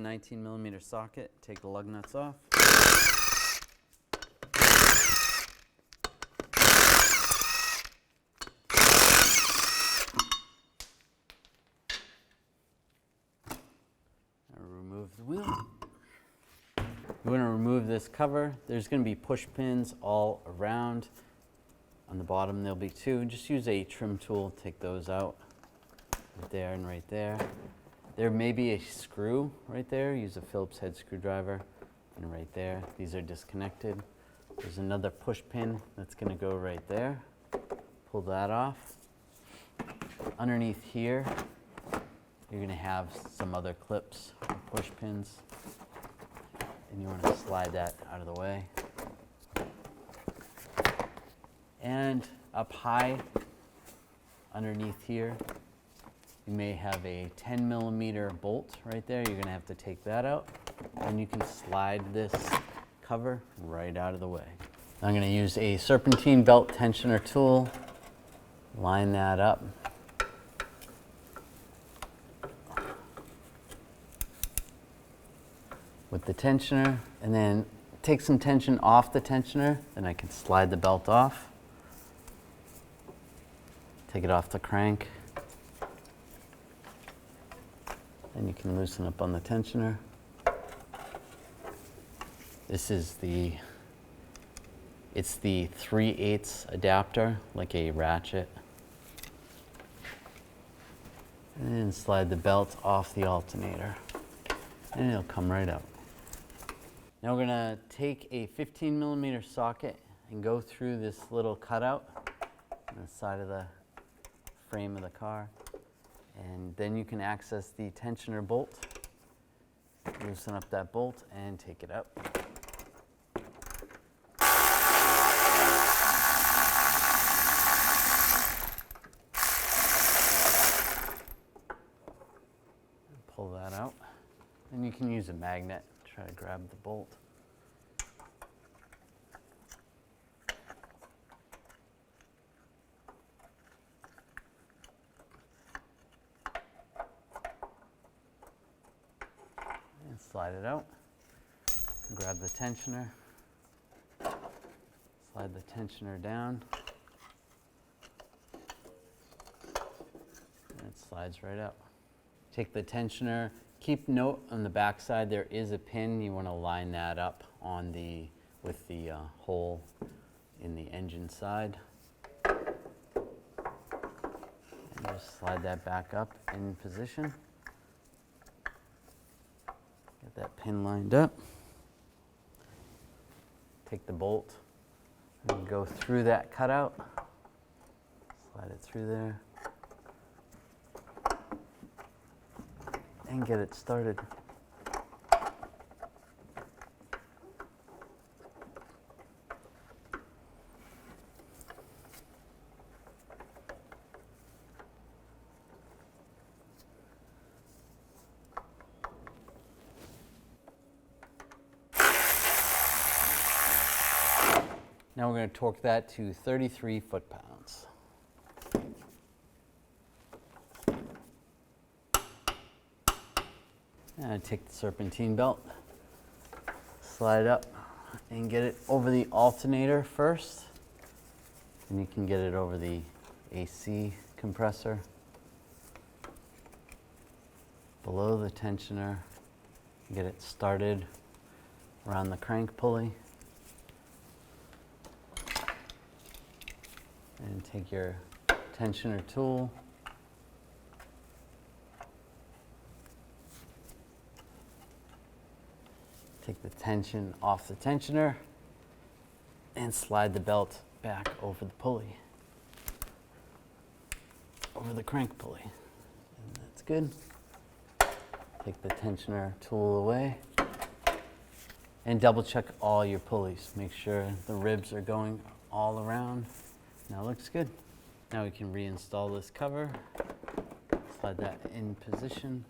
19mm socket, take the lug nuts off. Remove the wheel. You want to remove this cover. There's going to be push pins all around. On the bottom there'll be two. Just use a trim tool, take those out. Right there and right there. There may be a screw right there. Use a Phillips head screwdriver. And right there. These are disconnected. There's another push pin that's going to go right there. Pull that off. Underneath here, you're going to have some other clips or push pins. And you want to slide that out of the way. And up high, underneath here, you may have a 10mm bolt right there. You're going to have to take that out. And you can slide this cover right out of the way. I'm going to use a Serpentine Belt tensioner tool. Line that up. With the tensioner, and then take some tension off the tensioner, then I can slide the belt off. Take it off the crank. And you can loosen up on the tensioner. This is it's the 3/8 adapter, like a ratchet. And then slide the belt off the alternator. And it'll come right out. Now we're going to take a 15mm socket and go through this little cutout on the side of the frame of the car. And then you can access the tensioner bolt. Loosen up that bolt and take it out. Pull that out. And you can use a magnet to try to grab the bolt. And slide it out. Grab the tensioner. Slide the tensioner down. And it slides right out. Take the tensioner. Keep note on the back side there is a pin. You want to line that up on with the hole in the engine side. And just slide that back up in position. Get that pin lined up. Take the bolt and go through that cutout. Slide it through there. And get it started. Now we're going to torque that to 33 foot-pounds. And take the Serpentine belt, slide it up, and get it over the alternator first. And you can get it over the AC compressor, below the tensioner, get it started around the crank pulley. And take your tensioner tool. Take the tension off the tensioner and slide the belt back over the pulley, over the crank pulley. And that's good. Take the tensioner tool away and double check all your pulleys. Make sure the ribs are going all around. Now it looks good. Now we can reinstall this cover. Slide that in position.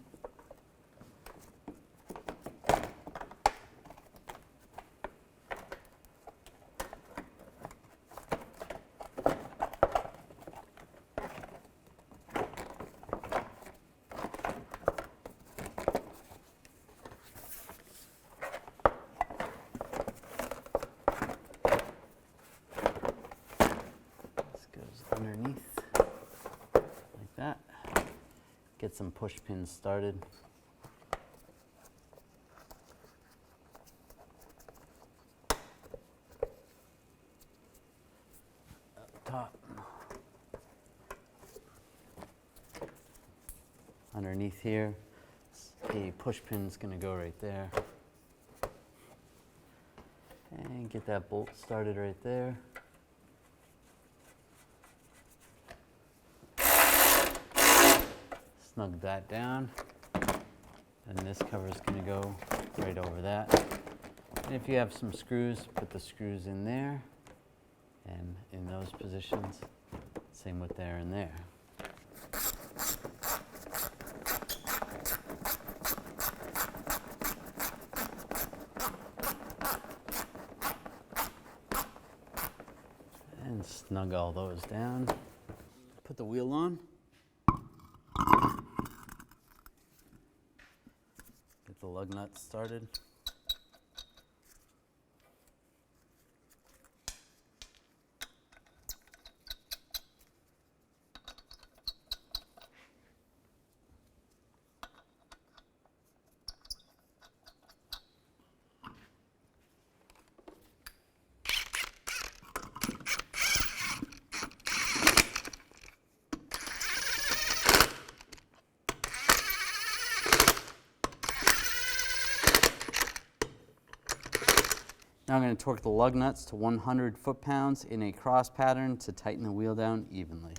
get some push pins started. Up top. Underneath here, the push pin's going to go right there. And get that bolt started right there. Snug that down. And this cover is going to go right over that. And if you have some screws, put the screws in there and in those positions. Same with there and there. And snug all those down. Put the wheel on. Get the lug nuts started. Now I'm going to torque the lug nuts to 100 foot-pounds in a cross pattern to tighten the wheel down evenly.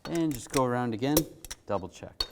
And just go around again, double check.